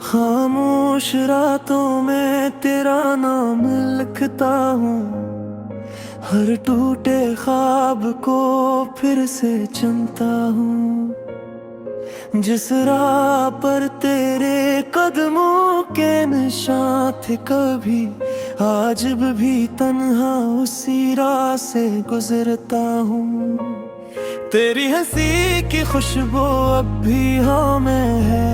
खामोश रातों में तेरा नाम लिखता हूँ, हर टूटे ख्वाब को फिर से चुनता हूँ। जिस राह पर तेरे कदमों के निशान थे कभी, आज भी तन्हा उसी राह से गुजरता हूँ। तेरी हंसी की खुशबू अब भी हाँ में है,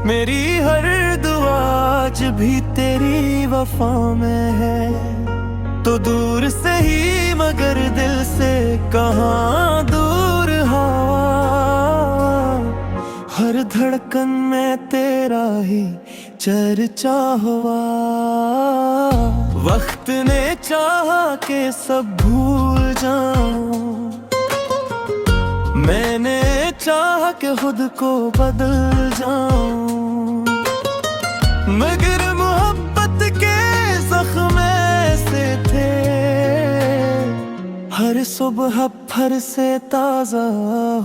मेरी हर दुआ आज भी तेरी वफा में है। तो दूर से ही मगर दिल से कहाँ दूर हवा, हर धड़कन में तेरा ही चर्चा हुआ। वक्त ने चाहा के सब भूल जाऊं, मैंने चाहा कि खुद को बदल जाऊं, मगर मोहब्बत के जख्म ऐसे थे, हर सुबह फिर से ताजा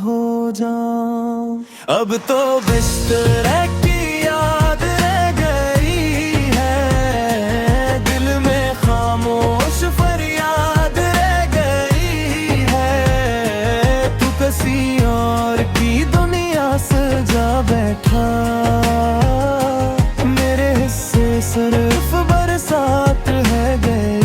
हो जाऊं। अब तो बिस्तर की याद रह गई है, दिल में खामोश फरियाद रह गई है। तू किसी और की दुनिया सजा बैठा, मेरे हिस्से सिर्फ बरसात रह गई।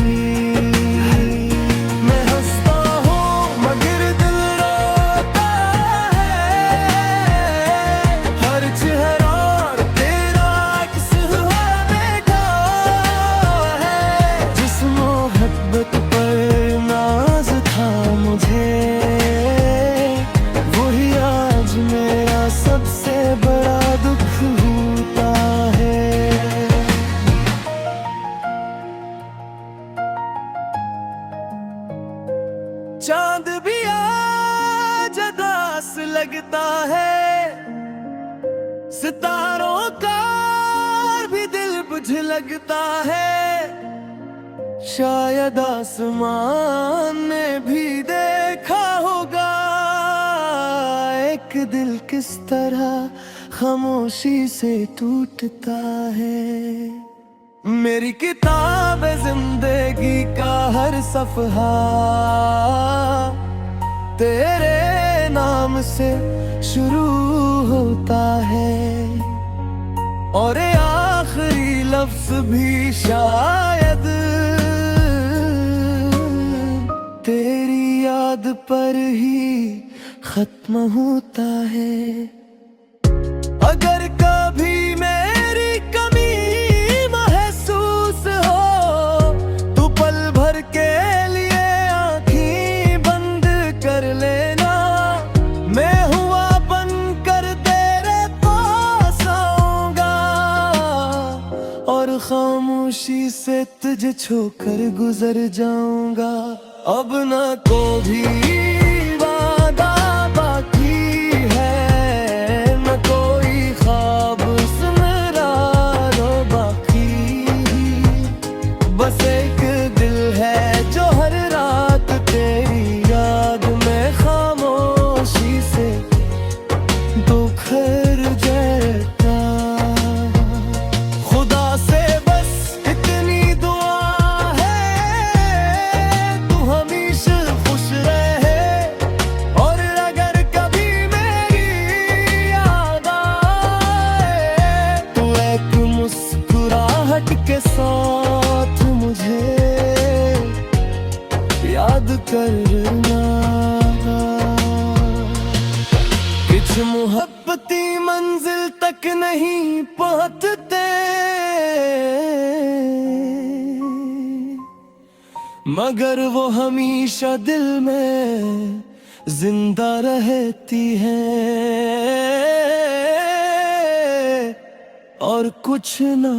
चांद भी आज उदास लगता है, सितारों का भी दिल बुझ लगता है। शायद आसमान ने भी देखा होगा एक दिल किस तरह खामोशी से टूटता है। मेरी किताब जिंदगी का हर सफ़हा तेरे नाम से शुरू होता है, और आखिरी लफ्ज भी शायद तेरी याद पर ही खत्म होता है। अगर कभी मेरी कमी महसूस हो, तो पल भर के लिए आँखें बंद कर लेना। मैं हुआ बनकर तेरे पास आऊंगा, और खामोशी से तुझे छोकर गुजर जाऊंगा। अब न कोई वादा बाकी है, न कोई ख्वाब सुनहरा रो बाकी। बस एक दिल है जो हर रात तेरी याद में खामोशी से बिखर जाता। खुदा से बस इतनी दुआ है, तू हमेशा खुश रहे। और अगर कभी मेरी याद आए, तो एक मुस्कुराहट के साथ मुझे याद करना। कुछ मोहब्बती मंजिल तक नहीं पहुंचते, मगर वो हमेशा दिल में जिंदा रहती है। और कुछ ना,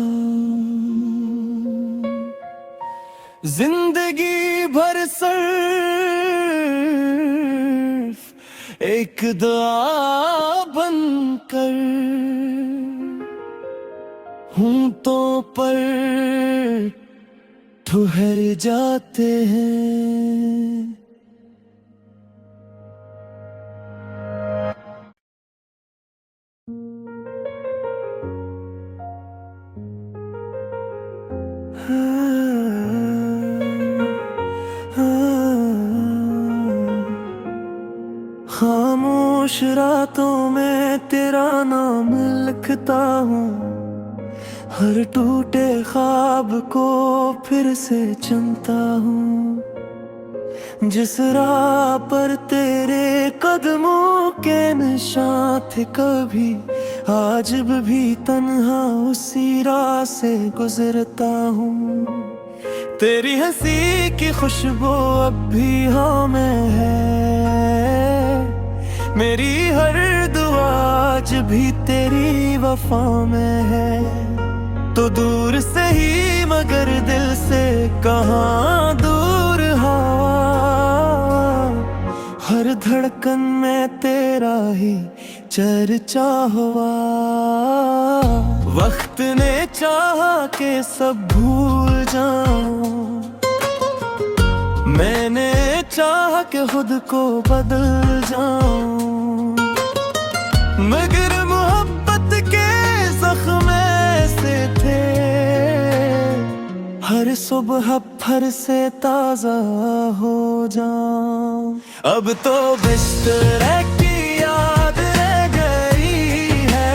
जिंदगी भर सिर्फ एक दुआ बनकर होंठों पर ठहर जाते हैं। खामोश रातों में तेरा नाम लिखता हूँ, हर टूटे ख्वाब को फिर से चुनता हूँ। जिस राह पर तेरे कदमों के निशान थे कभी, आज भी तन्हा उसी राह से गुजरता हूँ। तेरी हंसी की खुशबू अब भी हाँ में है, मेरी हर दुआ आज भी तेरी वफा में है। तो दूर से ही मगर दिल से कहाँ दूर हवा, हर धड़कन में तेरा ही चर्चा हुआ। वक्त ने चाहा के सब भूल जाऊं, मैंने चाहा कि खुद को बदल जाऊं, मगर मोहब्बत के जख्म ऐसे थे, हर सुबह फिर से ताजा हो जाऊं। अब तो बिस्तर की याद रह गई है,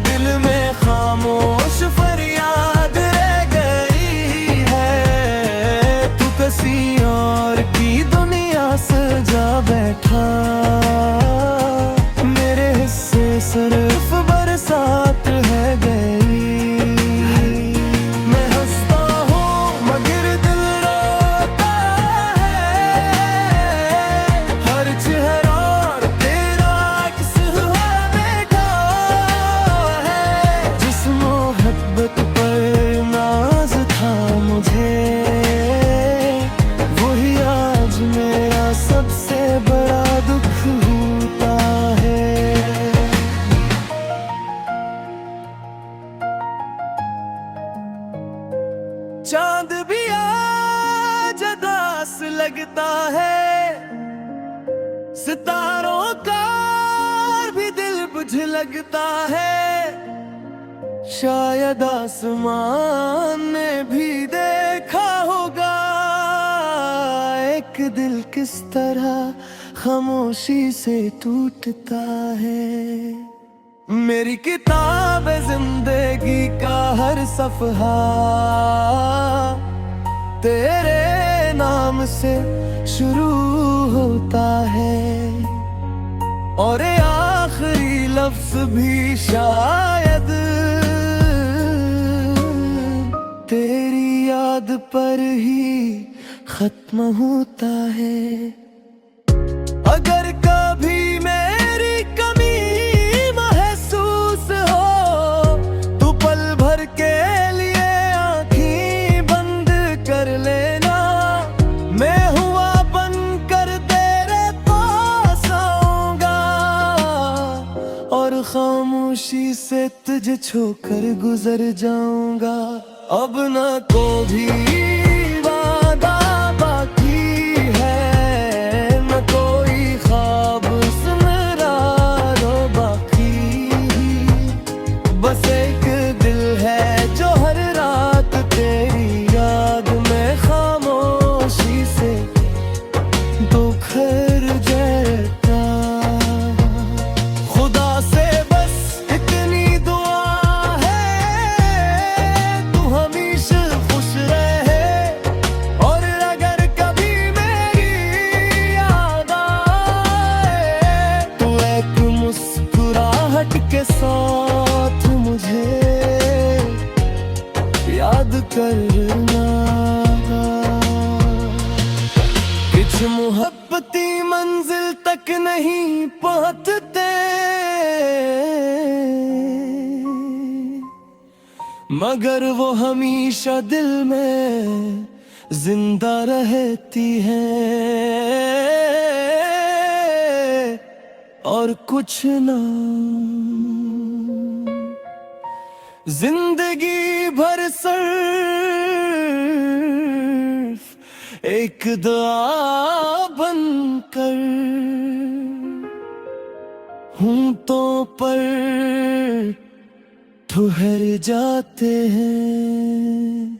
दिल में खामोश फरियाद रह गई है। तू किसी और की दुनिया सजा बैठा, मेरे हिस्से सिर्फ बरसात रह गई। चांद भी आज उदास लगता है, सितारों का भी दिल बुझ लगता है। शायद आसमान ने भी देखा होगा एक दिल किस तरह खामोशी से टूटता है। मेरी किताब जिंदगी का हर सफ़हा तेरे नाम से शुरू होता है, और आखिरी लफ्ज भी शायद तेरी याद पर ही खत्म होता है। अगर कभी मेरी कमी महसूस हो, तो पल भर के लिए आँखें बंद कर लेना। मैं हुआ बनकर तेरे पास आऊंगा, और खामोशी से तुझे छोकर गुजर जाऊंगा। अब न कोई वादा बाकी है, न कोई ख्वाब सुनहरा रो बाकी। बस एक दिल है जो हर रात तेरी याद में खामोशी से बिखर जाता। खुदा से बस इतनी दुआ है, तू हमेशा खुश रहे। और अगर कभी मेरी याद आए, तो एक मुस्कुराहट के साथ मुझे याद करना। कुछ मोहब्बती मंजिल तक नहीं पहुंचते, मगर वो हमेशा दिल में जिंदा रहती है। और कुछ ना, जिंदगी भर सिर्फ एक दुआ बनकर होंठों पर ठहर जाते हैं।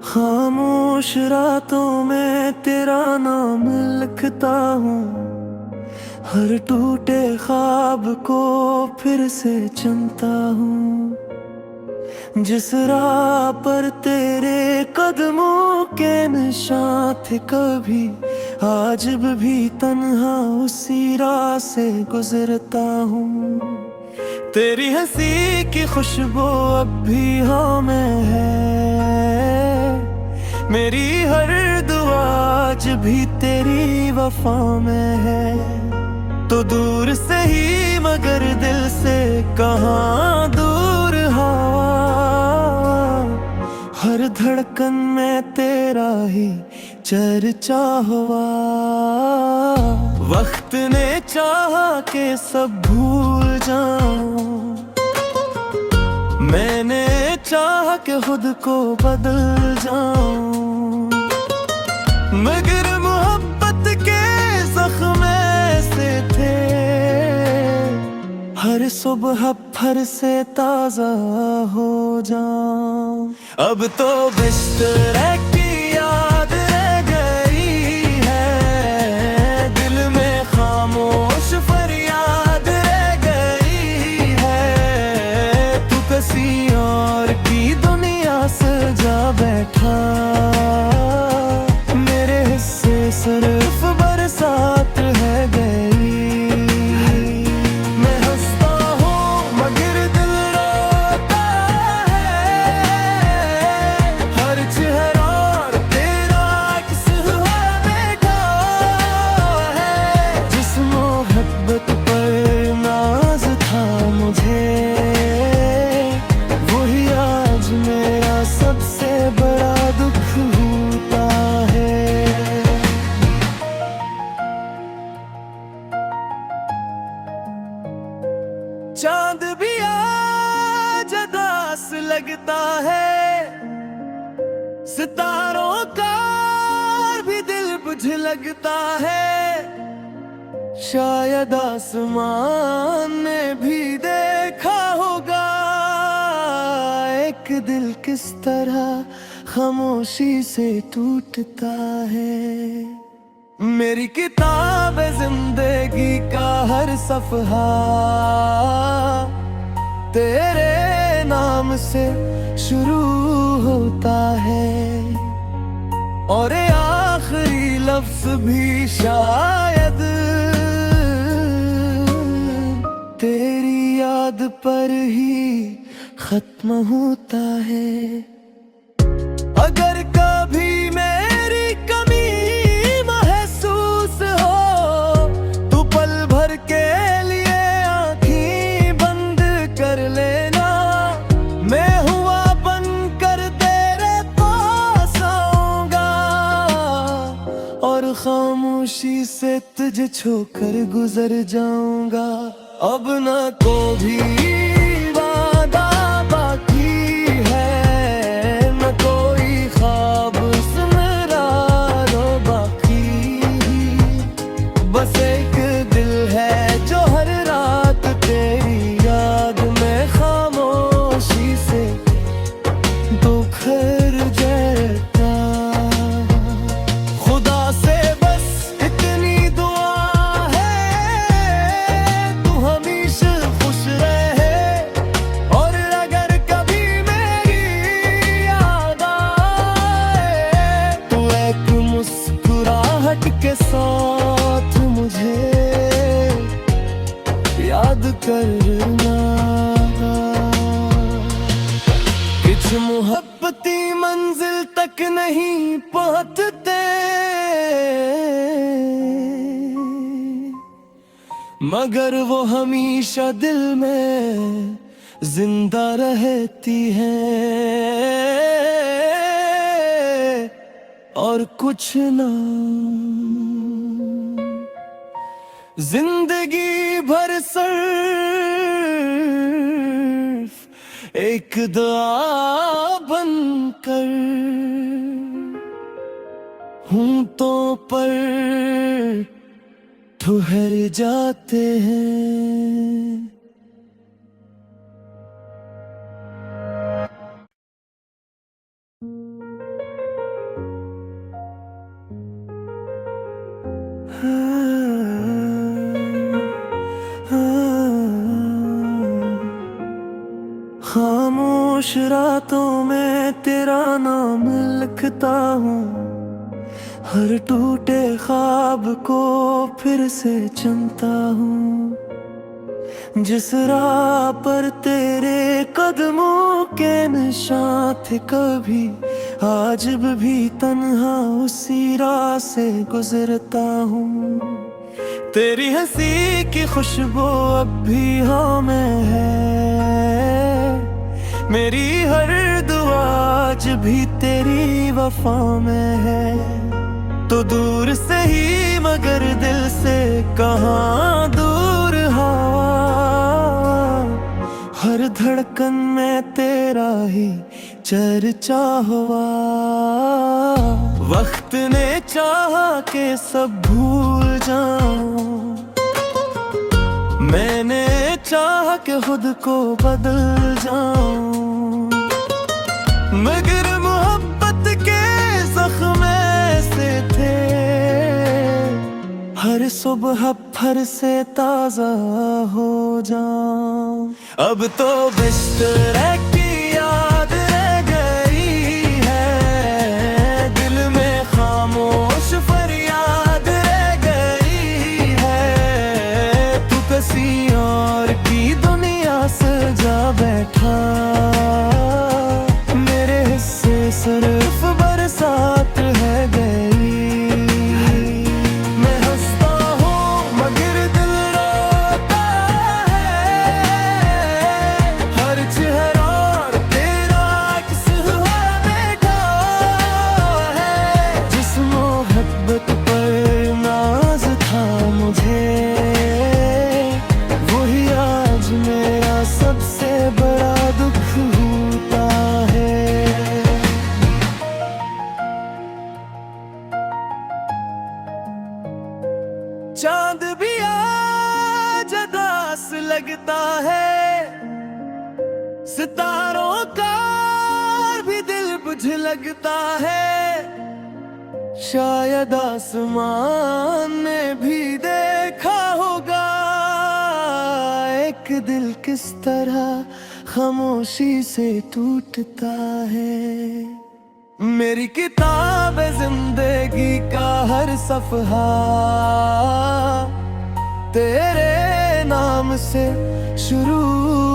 खामोश रातों में तेरा नाम लिखता हूँ, हर टूटे ख्वाब को फिर से चुनता हूँ। जिस राह पर तेरे कदमों के निशान थे कभी, आज भी तन्हा उसी राह से गुजरता हूँ। तेरी हंसी की खुशबू अब भी हाँ में है, मेरी हर दुआ आज भी तेरी वफा में है। तो दूर से ही मगर दिल से कहाँ दूर हवा, हर धड़कन में तेरा ही चर्चा हुआ। वक्त ने चाहा के सब भूल जाऊं, मैंने चाहा कि खुद को बदल जाऊं, मगर मोहब्बत के जख्म ऐसे थे, हर सुबह फिर से ताजा हो जाऊं। अब तो बिस्तर की याद रह गई है, दिल में खामोश फरियाद रह गई है। तू किसी और की दुनिया से जा बैठा, मेरे हिस्से सिर्फ बरसात रह गई। चांद भी आज उदास लगता है, सितारों का भी दिल बुझ लगता है। शायद आसमान ने भी देखा होगा एक दिल किस तरह खामोशी से टूटता है। मेरी किताब जिंदगी का हर सफ़हा तेरे नाम से शुरू होता है, और आखिरी लफ्ज भी शायद तेरी याद पर ही खत्म होता है। अगर कभी मेरी कमी महसूस हो, तो पल भर के लिए आँखें बंद कर लेना। मैं हुआ बनकर तेरे पास आऊंगा, और खामोशी से तुझे छोकर गुजर जाऊंगा। अब न को भी वादा बाकी है, न कोई ख्वाब सुनरा रो बाकी। बस एक दिल है जो हर रात तेरी याद में खामोशी से बिखर जाता। खुदा से बस इतनी दुआ है, तू हमेशा खुश रहे। और अगर कभी मेरी याद आए, तो एक मुस्कुराहट के साथ मुझे याद करना। कुछ मोहब्बती मंजिल तक नहीं पहुंचते, मगर वो हमेशा दिल में जिंदा रहती है। और कुछ ना, जिंदगी भर सर एक दुआ बनकर होंठों पर ठहर जाते हैं। खामोश रातों में तेरा नाम लिखता हूँ, हर टूटे ख्वाब को फिर से चुनता हूँ। जिस राह पर तेरे कदमों के निशान थे कभी, आज भी तन्हा उसी राह से गुजरता हूँ। तेरी हंसी की खुशबू अब भी हाँ में है, मेरी हर दुआ आज भी तेरी वफा में है। तो दूर से ही मगर दिल से कहाँ दूर हवा, हर धड़कन में तेरा ही चर्चा हुआ। वक्त ने चाहा के सब भूल जाऊं, मैंने चाहा कि खुद को बदल जाऊं, मगर मोहब्बत के जख्म ऐसे थे, हर सुबह फिर से ताजा हो जाऊं। अब तो बिस्तर की याद रह गई है, दिल में खामोश फरियाद रह गई है। तू किसी और की दुनिया से जा बैठा, मेरे हिस्से सिर्फ बरसात रह गई। मैं हंसता हूँ मगर दिल रोता है, हर चेहरा तेरा अक्स हुआ बैठा है। जिस मोहब्बत पर नाज था मुझे, वही आज मेरा सबसे बड़ा दुख होता है। चांद भी आज उदास लगता है, सितारों का भी दिल बुझ लगता है। शायद आसमान ने भी देखा होगा एक दिल किस तरह खामोशी से टूटता है। मेरी किताब जिंदगी का हर सफ़हा तेरे नाम से शुरू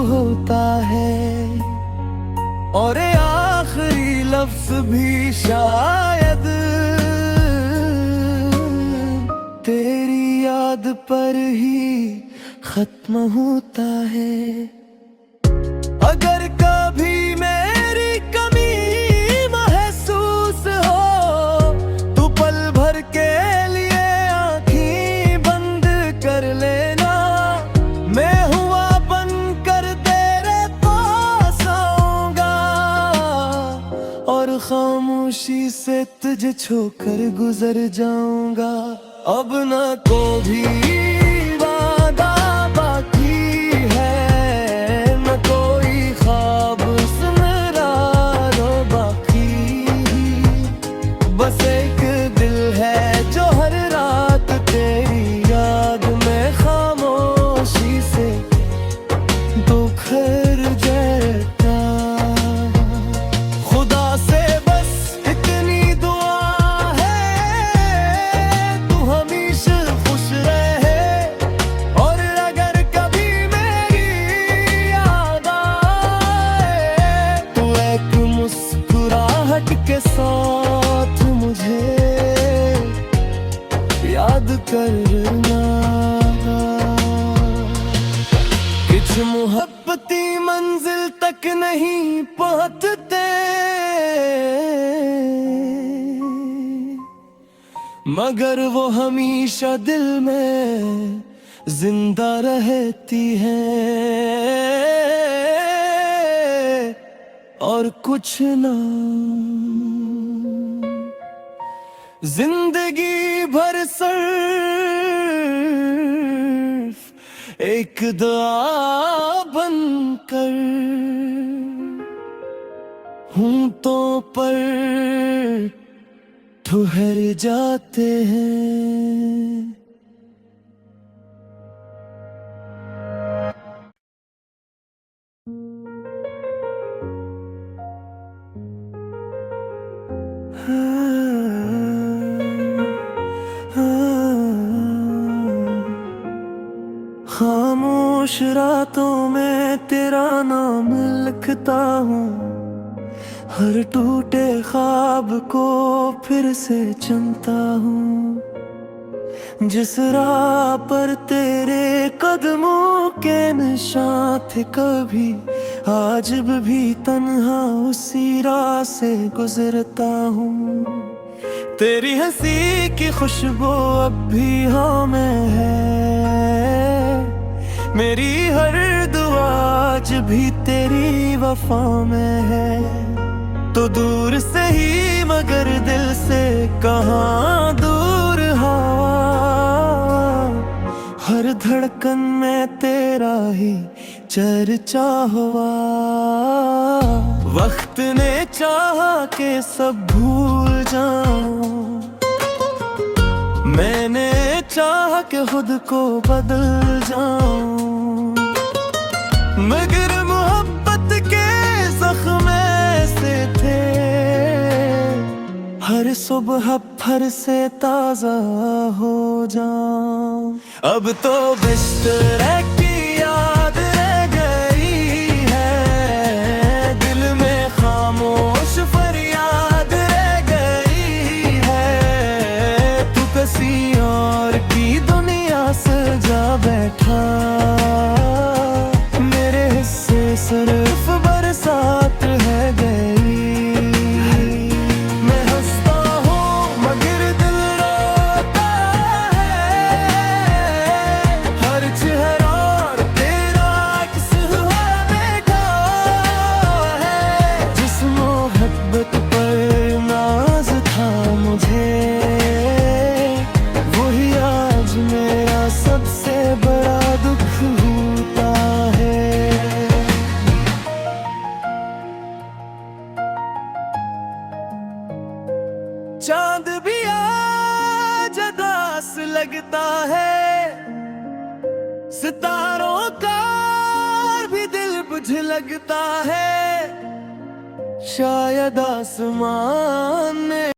होता है, और ये आखिरी लफ्ज भी शायद तेरी याद पर ही खत्म होता है। अगर कभी मेरी कमी महसूस हो, तो पल भर के लिए आँखें बंद कर लेना। मैं हुआ बनकर तेरे पास आऊंगा, और खामोशी से तुझे छोकर गुजर जाऊंगा। अब न कोई वादा बाकी है, न कोई ख्वाब सुनहरा रो बाकी। बस एक दिल है जो हर रात तेरी याद में खामोशी से बिखर जाता। खुदा से बस इतनी दुआ है, तू हमेशा खुश रहे। और अगर कभी मेरी याद आए, तो एक मुस्कुराहट के साथ मुझे याद करना। कुछ मोहब्बती मंजिल तक नहीं पहुंचते, मगर वो हमेशा दिल में जिंदा रहती है। और कुछ ना। जिंदगी भर सिर्फ एक दुआ बनकर होंठों पर ठहर जाते हैं। खामोश रातों में तेरा नाम लिखता हूँ, हर टूटे ख्वाब को फिर से चुनता हूँ। जिस राह पर तेरे कदमों के निशान थे कभी, आज भी तन्हा उसी राह से गुजरता हूँ। तेरी हंसी की खुशबू अब भी हाँ में है, मेरी हर दुआ आज भी तेरी वफा में है। तो दूर से ही मगर दिल से कहाँ दूर हवा, हर धड़कन में तेरा ही चर्चा हुआ। वक्त ने चाहा के सब भूल जाऊं, मैंने चाहा कि खुद को बदल जाऊं, मगर मोहब्बत के जख्म ऐसे थे, हर सुबह फिर से ताजा हो जाऊं। अब तो बिस्तर की याद रह गई है, दिल में खामोश फरियाद रह गई है। तू किसी और की दुनिया सजा बैठा, मेरे हिस्से सिर्फ बरसात रह गई। मैं हंसता हूँ मगर दिल रोता है, हर चेहरा तेरा अक्स हुआ बैठा है। जिस मोहब्बत पर नाज था मुझे, वही आज मेरा सबसे बड़ा दुख होता है। चांद भी आज उदास लगता है, सितारों का भी दिल बुझ लगता है। शायद आसमान ने